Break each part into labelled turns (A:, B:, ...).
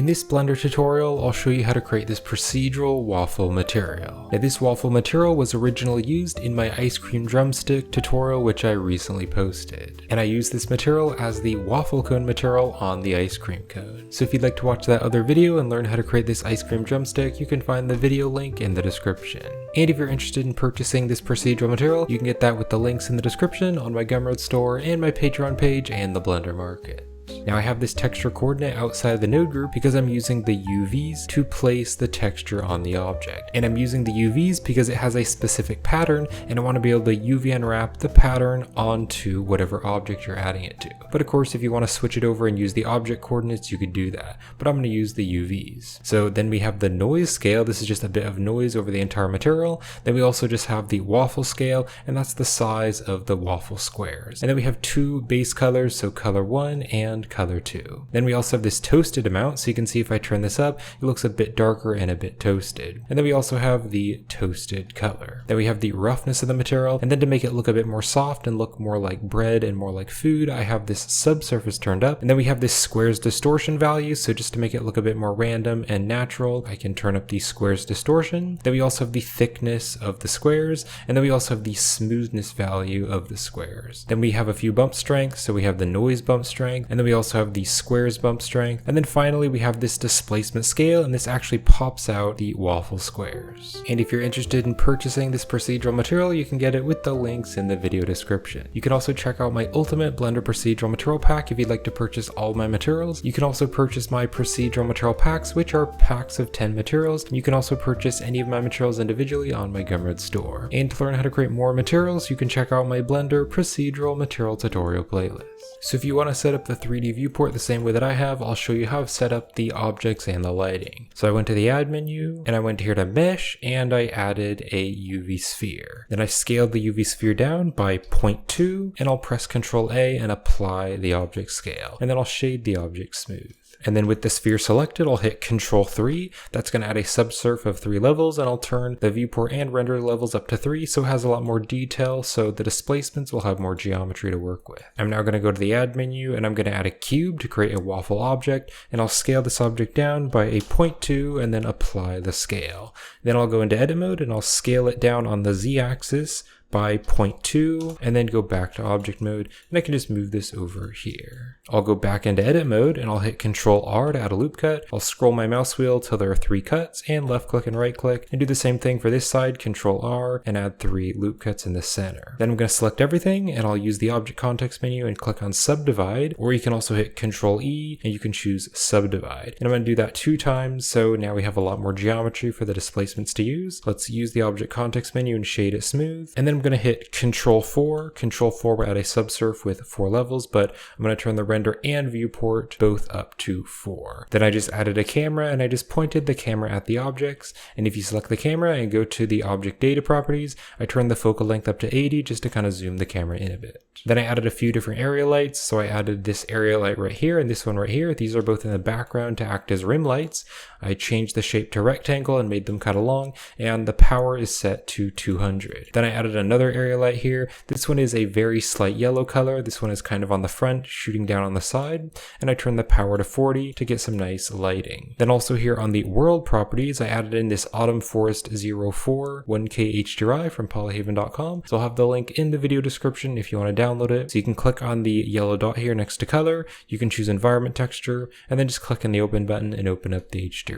A: In this Blender tutorial, I'll show you how to create this procedural waffle material. Now this waffle material was originally used in my ice cream drumstick tutorial which I recently posted. And I used this material as the waffle cone material on the ice cream cone. So if you'd like to watch that other video and learn how to create this ice cream drumstick, you can find the video link in the description. And if you're interested in purchasing this procedural material, you can get that with the links in the description on my Gumroad store and my Patreon page and the Blender Market. Now I have this texture coordinate outside of the node group because I'm using the UVs to place the texture on the object. And I'm using the UVs because it has a specific pattern and I want to be able to UV unwrap the pattern onto whatever object you're adding it to. But of course, if you want to switch it over and use the object coordinates, you could do that. But I'm going to use the UVs. So then we have the noise scale. This is just a bit of noise over the entire material. Then we also just have the waffle scale, and that's the size of the waffle squares. And then we have two base colors, so color 1 and color 2. Then we also have this toasted amount, so you can see if I turn this up, it looks a bit darker and a bit toasted. And then we also have the toasted color. Then we have the roughness of the material, and then to make it look a bit more soft and look more like bread and more like food, I have this subsurface turned up. And then we have this squares distortion value, so just to make it look a bit more random and natural, I can turn up the squares distortion. Then we also have the thickness of the squares, and then we also have the smoothness value of the squares. Then we have a few bump strengths, so we have the noise bump strength, and then we also have the squares bump strength, and then finally we have this displacement scale, and this actually pops out the waffle squares. And if you're interested in purchasing this procedural material, you can get it with the links in the video description. You can also check out my ultimate Blender procedural material pack if you'd like to purchase all my materials. You can also purchase my procedural material packs, which are packs of 10 materials. You can also purchase any of my materials individually on my Gumroad store. And to learn how to create more materials, you can check out my Blender procedural material tutorial playlist. So if you want to set up the 3D viewport the same way that I have, I'll show you how I've set up the objects and the lighting. So I went to the add menu and I went here to mesh and I added a UV sphere. Then I scaled the UV sphere down by 0.2 and I'll press Ctrl A and apply the object scale. And then I'll shade the object smooth. And then with the sphere selected, I'll hit Ctrl 3. That's going to add a subsurf of 3 levels, and I'll turn the viewport and render levels up to 3, so it has a lot more detail, so the displacements will have more geometry to work with. I'm now going to go to the add menu, and I'm going to add a cube to create a waffle object, and I'll scale this object down by a 0.2, and then apply the scale. Then I'll go into edit mode, and I'll scale it down on the Z-axis by 0.2 and then go back to object mode, and I can just move this over here. I'll go back into edit mode and I'll hit Ctrl R to add a loop cut. I'll scroll my mouse wheel till there are 3 cuts and left click and right click, and do the same thing for this side, Ctrl R, and add 3 loop cuts in the center. Then I'm going to select everything and I'll use the object context menu and click on subdivide, or you can also hit Ctrl E and you can choose subdivide. And I'm going to do that 2 times, so now we have a lot more geometry for the displacements to use. Let's use the object context menu and shade it smooth, and then I'm going to hit Ctrl 4. Ctrl 4 will add a subsurf with 4 levels, but I'm going to turn the render and viewport both up to 4. Then I just added a camera and I just pointed the camera at the objects. And if you select the camera and go to the object data properties, I turned the focal length up to 80 just to kind of zoom the camera in a bit. Then I added a few different area lights. So I added this area light right here and this one right here. These are both in the background to act as rim lights. I changed the shape to rectangle and made them kind of long, and the power is set to 200. Then I added another area light here. This one is a very slight yellow color. This one is kind of on the front, shooting down on the side, and I turned the power to 40 to get some nice lighting. Then also here on the world properties, I added in this Autumn Forest 04 1K HDRI from polyhaven.com. So I'll have the link in the video description if you want to download it. So you can click on the yellow dot here next to color, you can choose environment texture, and then just click on the open button and open up the HDRI.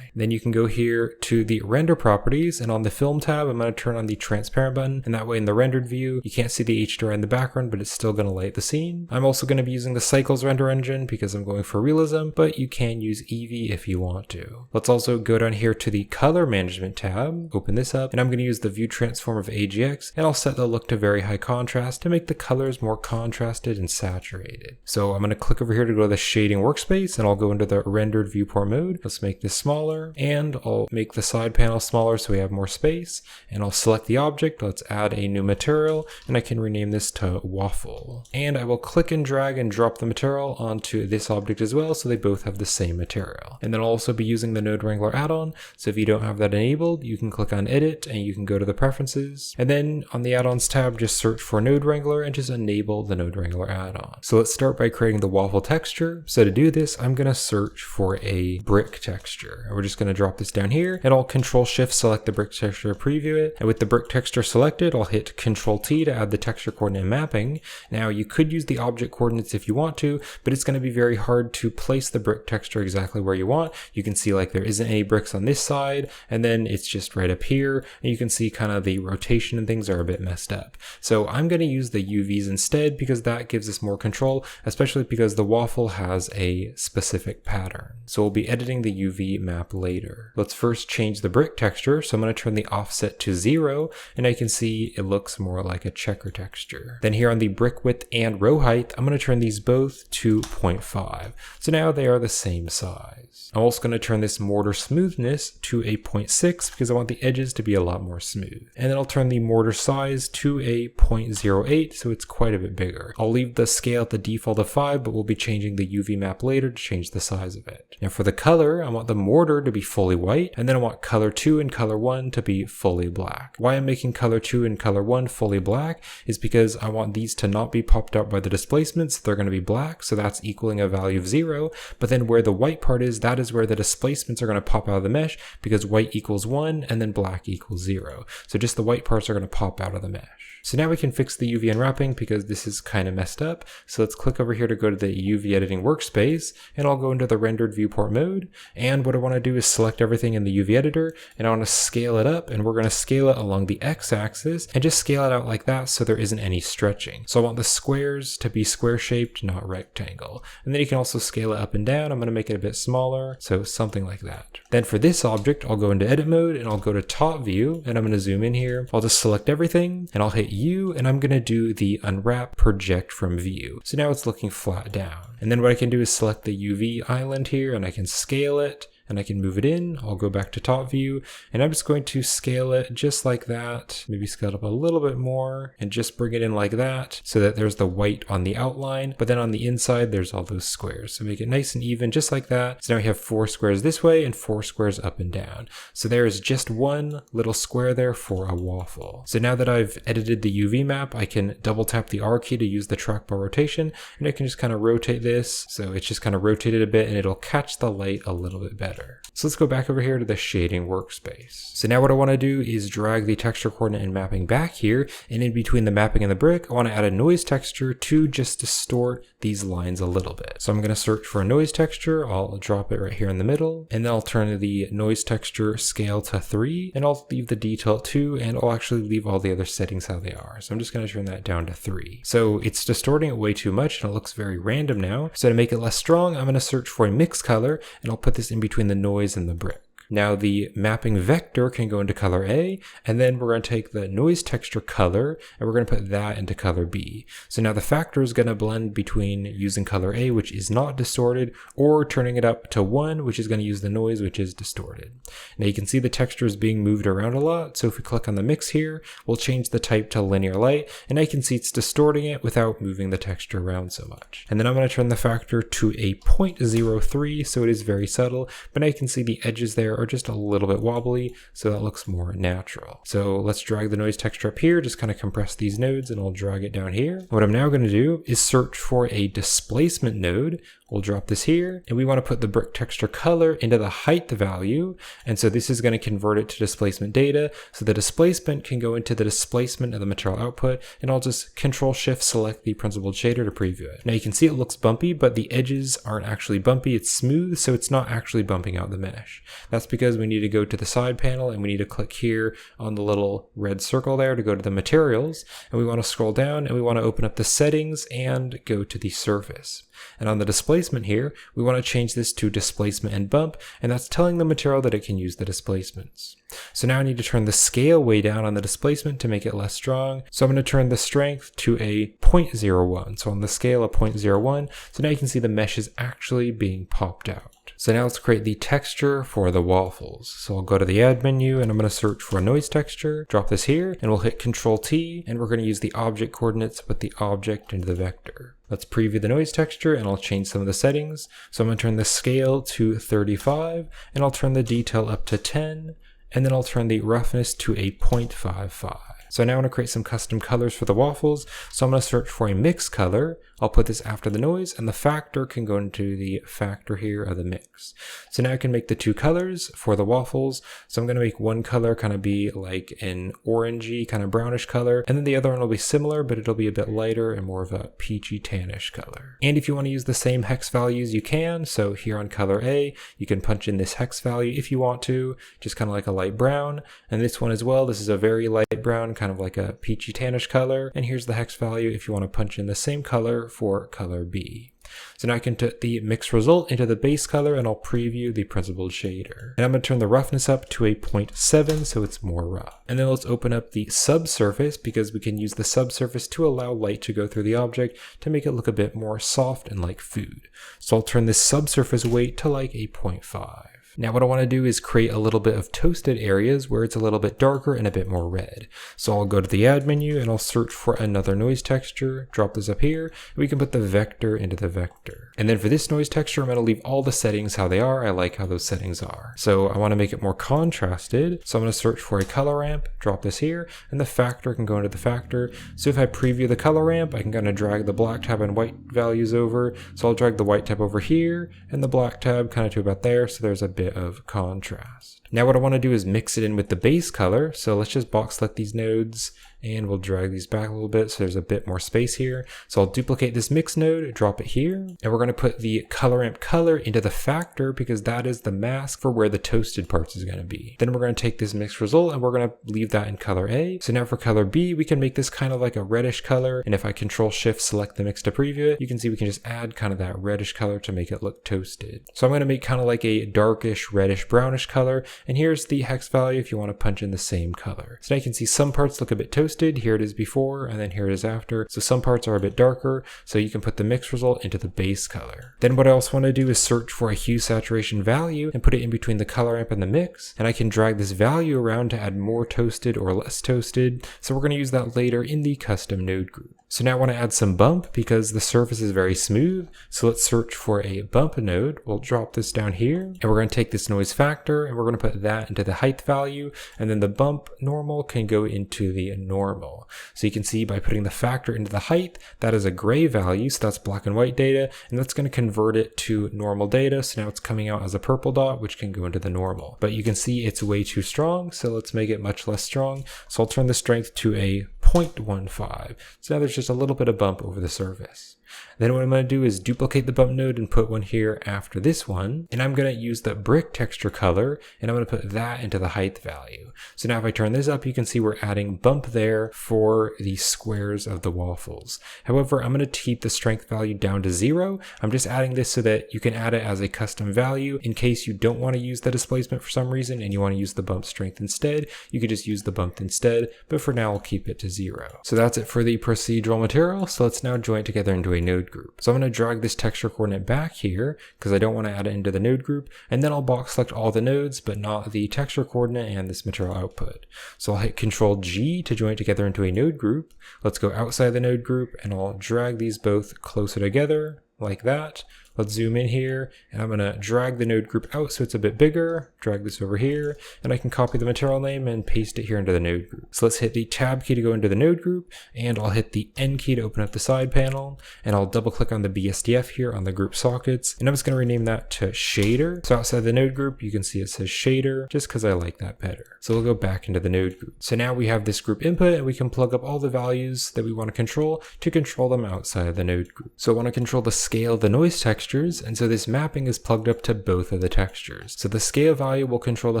A: Then you can go here to the render properties, and on the film tab, I'm going to turn on the transparent button, and that way in the rendered view, you can't see the HDRI in the background, but it's still going to light the scene. I'm also going to be using the Cycles render engine because I'm going for realism, but you can use Eevee if you want to. Let's also go down here to the color management tab, open this up, and I'm going to use the view transform of AGX, and I'll set the look to very high contrast to make the colors more contrasted and saturated. So I'm going to click over here to go to the shading workspace, and I'll go into the rendered viewport mode. Let's make this smaller, and I'll make the side panel smaller so we have more space, and I'll select the object. Let's add a new material, and I can rename this to waffle. And I will click and drag and drop the material onto this object as well, so they both have the same material. And then I'll also be using the Node Wrangler add-on, so if you don't have that enabled, you can click on Edit and you can go to the Preferences, and then on the Add-ons tab, just search for Node Wrangler and just enable the Node Wrangler add-on. So let's start by creating the waffle texture. So to do this, I'm going to search for a brick texture. And we're just going to drop this down here, and I'll Control-Shift select the brick texture, preview it, and with the brick texture selected, I'll hit Control-T to add the texture coordinate mapping. Now you could use the object coordinates if you want to, but it's going to be very hard to place the brick texture exactly where you want. You can see like there isn't any bricks on this side, and then it's just right up here, and you can see kind of the rotation and things are a bit messed up. So I'm going to use the UVs instead because that gives us more control, especially because the waffle has a specific pattern. So we'll be editing the UV map later. Let's first change the brick texture. So I'm going to turn the offset to 0, and I can see it looks more like a checker texture. Then here on the brick width and row height, I'm going to turn these both to 0.5. So now they are the same size. I'm also going to turn this mortar smoothness to a 0.6 because I want the edges to be a lot more smooth. And then I'll turn the mortar size to a 0.08, so it's quite a bit bigger. I'll leave the scale at the default of 5, but we'll be changing the UV map later to change the size of it. Now for the color, I want the mortar to be fully white, and then I want color 2 and color 1 to be fully black. Why I'm making color 2 and color 1 fully black is because I want these to not be popped out by the displacements. They're going to be black, so that's equaling a value of 0, but then where the white part is, that is where the displacements are going to pop out of the mesh because white equals 1 and then black equals 0. So just the white parts are going to pop out of the mesh. So now we can fix the UV unwrapping because this is kind of messed up. So let's click over here to go to the UV editing workspace, and I'll go into the rendered viewport mode. And what I want to do is select everything in the UV editor, and I want to scale it up, and we're going to scale it along the x-axis and just scale it out like that so there isn't any stretching. So I want the squares to be square shaped, not rectangle. And then you can also scale it up and down. I'm going to make it a bit smaller, so something like that. Then for this object, I'll go into edit mode and I'll go to top view, and I'm going to zoom in here. I'll just select everything and I'll hit U, and I'm going to do the unwrap project from view. So now it's looking flat down. And then what I can do is select the UV island here, and I can scale it, and I can move it in. I'll go back to top view, and I'm just going to scale it just like that, maybe scale it up a little bit more, and just bring it in like that so that there's the white on the outline, but then on the inside there's all those squares. So make it nice and even just like that. So now we have 4 squares this way and 4 squares up and down. So there is just one little square there for a waffle. So now that I've edited the UV map, I can double tap the R key to use the trackbar rotation, and I can just kind of rotate this. So it's just kind of rotated a bit, and it'll catch the light a little bit better. So let's go back over here to the shading workspace. So now what I want to do is drag the texture coordinate and mapping back here, and in between the mapping and the brick, I want to add a noise texture to just distort these lines a little bit. So I'm going to search for a noise texture. I'll drop it right here in the middle, and then I'll turn the noise texture scale to 3, and I'll leave the detail at 2, and I'll actually leave all the other settings how they are. So I'm just going to turn that down to 3. So it's distorting it way too much, and it looks very random now. So to make it less strong, I'm going to search for a mix color, and I'll put this in between the noise and the brick. Now the mapping vector can go into color A, and then we're going to take the noise texture color and we're going to put that into color B. So now the factor is going to blend between using color A, which is not distorted, or turning it up to 1, which is going to use the noise, which is distorted. Now you can see the texture is being moved around a lot. So if we click on the mix here, we'll change the type to linear light, and I can see it's distorting it without moving the texture around so much. And then I'm going to turn the factor to a 0.03, so it is very subtle, but I can see the edges there are just a little bit wobbly, so that looks more natural. So let's drag the noise texture up here, just kind of compress these nodes, and I'll drag it down here. What I'm now going to do is search for a displacement node. We'll drop this here, and we want to put the brick texture color into the height value, and so this is going to convert it to displacement data, so the displacement can go into the displacement of the material output, and I'll just Control-Shift select the principled shader to preview it. Now you can see it looks bumpy, but the edges aren't actually bumpy, it's smooth, so it's not actually bumping out the mesh. That's because we need to go to the side panel, and we need to click here on the little red circle there to go to the materials, and we want to scroll down, and we want to open up the settings and go to the surface. And on the displacement here, we want to change this to displacement and bump, and that's telling the material that it can use the displacements. So now I need to turn the scale way down on the displacement to make it less strong. So I'm going to turn the strength to a 0.01. So on the scale of 0.01, so now you can see the mesh is actually being popped out. So now let's create the texture for the waffles. So I'll go to the add menu, and I'm going to search for a noise texture, drop this here, and we'll hit Control-T, and we're going to use the object coordinates, put the object into the vector. Let's preview the noise texture and I'll change some of the settings. So I'm going to turn the scale to 35 and I'll turn the detail up to 10 and then I'll turn the roughness to a 0.55. So now I want to create some custom colors for the waffles. So I'm going to search for a mix color. I'll put this after the noise and the factor can go into the factor here of the mix. So now I can make the two colors for the waffles. So I'm going to make one color kind of be like an orangey kind of brownish color. And then the other one will be similar, but it'll be a bit lighter and more of a peachy tannish color. And if you want to use the same hex values, you can. So here on color A, you can punch in this hex value if you want to, just kind of like a light brown. And this one as well, this is a very light brown, kind of like a peachy tannish color. And here's the hex value if you want to punch in the same color for color B. So now I can put the mix result into the base color and I'll preview the principled shader. And I'm going to turn the roughness up to a 0.7 so it's more rough. And then let's open up the subsurface because we can use the subsurface to allow light to go through the object to make it look a bit more soft and like food. So I'll turn this subsurface weight to like a 0.5. Now what I want to do is create a little bit of toasted areas where it's a little bit darker and a bit more red. So I'll go to the add menu and I'll search for another noise texture, drop this up here, and we can put the vector into the vector. And then for this noise texture, I'm going to leave all the settings how they are. I like how those settings are. So I want to make it more contrasted. So I'm going to search for a color ramp, drop this here, and the factor can go into the factor. So if I preview the color ramp, I can kind of drag the black tab and white values over. So I'll drag the white tab over here and the black tab kind of to about there. So there's a bit of contrast. Now what I want to do is mix it in with the base color. So let's just box select these nodes and we'll drag these back a little bit so there's a bit more space here. So I'll duplicate this mix node, drop it here, and we're going to put the color ramp color into the factor because that is the mask for where the toasted parts is going to be. Then we're going to take this mix result and we're going to leave that in color A. So now for color B, we can make this kind of like a reddish color. And if I Control Shift select the mix to preview it, you can see we can just add kind of that reddish color to make it look toasted. So I'm going to make kind of like a darkish, reddish, brownish color. And here's the hex value if you want to punch in the same color. So now you can see some parts look a bit toasted. Here it is before and then here it is after. So some parts are a bit darker. So you can put the mix result into the base color. Then what I also want to do is search for a hue saturation value and put it in between the color ramp and the mix. And I can drag this value around to add more toasted or less toasted. So we're going to use that later in the custom node group. So now I want to add some bump because the surface is very smooth. So let's search for a bump node. We'll drop this down here and we're going to take this noise factor and we're going to put that into the height value. And then the bump normal can go into the normal. So you can see by putting the factor into the height, that is a gray value. So that's black and white data. And that's going to convert it to normal data. So now it's coming out as a purple dot, which can go into the normal. But you can see it's way too strong. So let's make it much less strong. So I'll turn the strength to a 0.15. So now there's just a little bit of bump over the surface. Then what I'm going to do is duplicate the bump node and put one here after this one. And I'm going to use the brick texture color and I'm going to put that into the height value. So now if I turn this up, you can see we're adding bump there for the squares of the waffles. However, I'm going to keep the strength value down to 0. I'm just adding this so that you can add it as a custom value in case you don't want to use the displacement for some reason and you want to use the bump strength instead. You could just use the bump instead, but for now I'll keep it to 0. So that's it for the procedural material. So let's now join it together into a node group. So I'm going to drag this texture coordinate back here because I don't want to add it into the node group, and then I'll box select all the nodes but not the texture coordinate and this material output. So I'll hit Control G to join it together into a node group. Let's go outside the node group and I'll drag these both closer together like that. Let's zoom in here and I'm going to drag the node group out so it's a bit bigger, drag this over here, and I can copy the material name and paste it here into the node group. So let's hit the tab key to go into the node group, and I'll hit the N key to open up the side panel, and I'll double click on the BSDF here on the group sockets, and I'm just going to rename that to shader. So outside the node group, you can see it says shader just because I like that better. So we'll go back into the node group. So now we have this group input and we can plug up all the values that we want to control them outside of the node group. So I want to control the scale of the noise texture, and so this mapping is plugged up to both of the textures. So the scale value will control the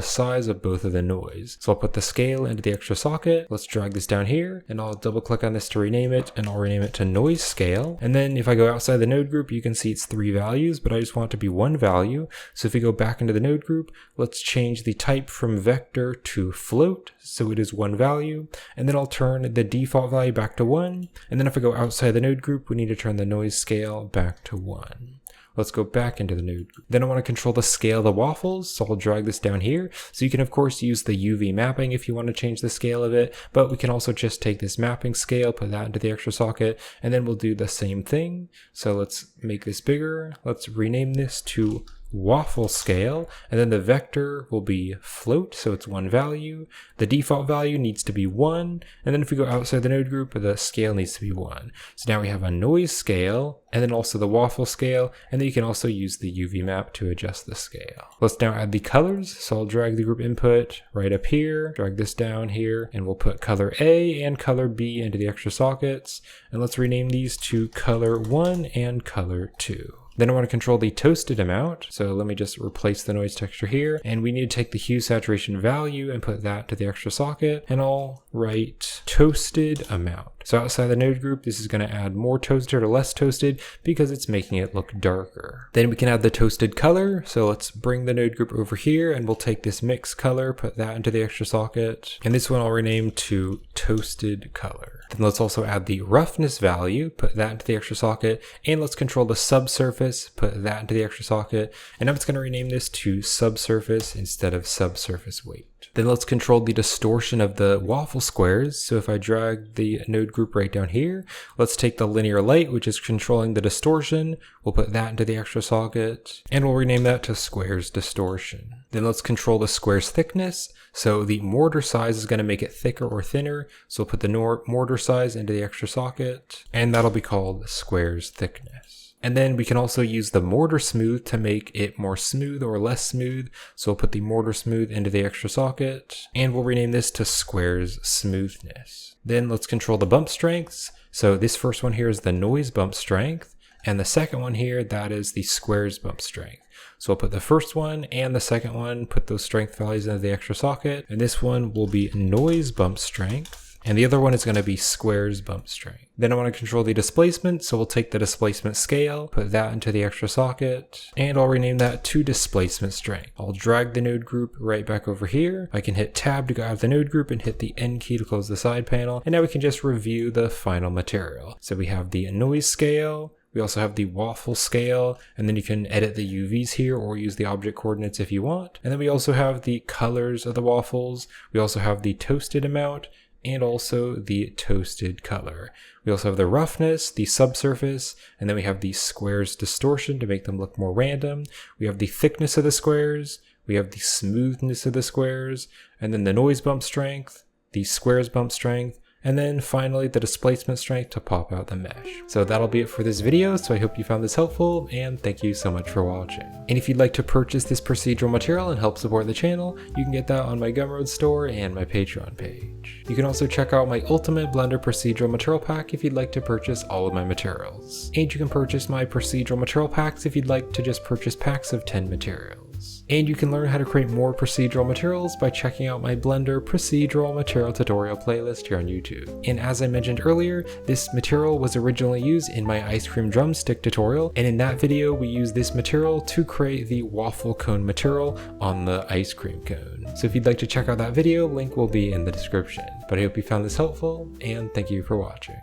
A: size of both of the noise. So I'll put the scale into the extra socket. Let's drag this down here and I'll double click on this to rename it, and I'll rename it to noise scale. And then if I go outside the node group, you can see it's 3 values, but I just want it to be 1 value. So if we go back into the node group, let's change the type from vector to float. So it is 1 value, and then I'll turn the default value back to 1. And then if I go outside the node group, we need to turn the noise scale back to 1. Let's go back into the node group. Then I want to control the scale of the waffles, so I'll drag this down here. So you can of course use the UV mapping if you want to change the scale of it, but we can also just take this mapping scale, put that into the extra socket, and then we'll do the same thing. So let's make this bigger. Let's rename this to waffle scale, and then the vector will be float, so it's one value. The default value needs to be 1, and then if we go outside the node group, the scale needs to be 1. So now we have a noise scale, and then also the waffle scale, and then you can also use the UV map to adjust the scale. Let's now add the colors, so I'll drag the group input right up here, drag this down here, and we'll put color A and color B into the extra sockets, and let's rename these to color 1 and color 2. Then I want to control the toasted amount, so let me just replace the noise texture here, and we need to take the hue saturation value and put that to the extra socket, and I'll write toasted amount. So outside the node group, this is going to add more toasted or less toasted because it's making it look darker. Then we can add the toasted color, so let's bring the node group over here, and we'll take this mix color, put that into the extra socket, and this one I'll rename to toasted color. Then let's also add the roughness value, put that into the extra socket, and let's control the subsurface, put that into the extra socket, and I'm just going to rename this to subsurface instead of subsurface weight. Then let's control the distortion of the waffle squares. So if I drag the node group right down here, let's take the linear light, which is controlling the distortion. We'll put that into the extra socket, and we'll rename that to squares distortion. Then let's control the square's thickness. So the mortar size is going to make it thicker or thinner. So we'll put the mortar size into the extra socket, and that'll be called square's thickness. And then we can also use the mortar smooth to make it more smooth or less smooth. So we'll put the mortar smooth into the extra socket, and we'll rename this to squares smoothness. Then let's control the bump strengths. So this first one here is the noise bump strength, and the second one here, that is the squares bump strength. So I'll put the first one and the second one, put those strength values into the extra socket, and this one will be noise bump strength, and the other one is going to be squares bump strength. Then I want to control the displacement, so we'll take the displacement scale, put that into the extra socket, and I'll rename that to displacement strength. I'll drag the node group right back over here. I can hit tab to go out of the node group and hit the N key to close the side panel, and now we can just review the final material. So we have the noise scale, we also have the waffle scale, and then you can edit the UVs here or use the object coordinates if you want. And then we also have the colors of the waffles. We also have the toasted amount, and also the toasted color. We also have the roughness, the subsurface, and then we have the squares distortion to make them look more random. We have the thickness of the squares, we have the smoothness of the squares, and then the noise bump strength, the squares bump strength, and then finally the displacement strength to pop out the mesh. So that'll be it for this video, so I hope you found this helpful, and thank you so much for watching. And if you'd like to purchase this procedural material and help support the channel, you can get that on my Gumroad store and my Patreon page. You can also check out my Ultimate Blender Procedural Material Pack if you'd like to purchase all of my materials. And you can purchase my procedural material packs if you'd like to just purchase packs of 10 materials. And you can learn how to create more procedural materials by checking out my Blender Procedural Material tutorial playlist here on YouTube. And as I mentioned earlier, this material was originally used in my ice cream drumstick tutorial, and in that video we used this material to create the waffle cone material on the ice cream cone. So if you'd like to check out that video, link will be in the description. But I hope you found this helpful, and thank you for watching.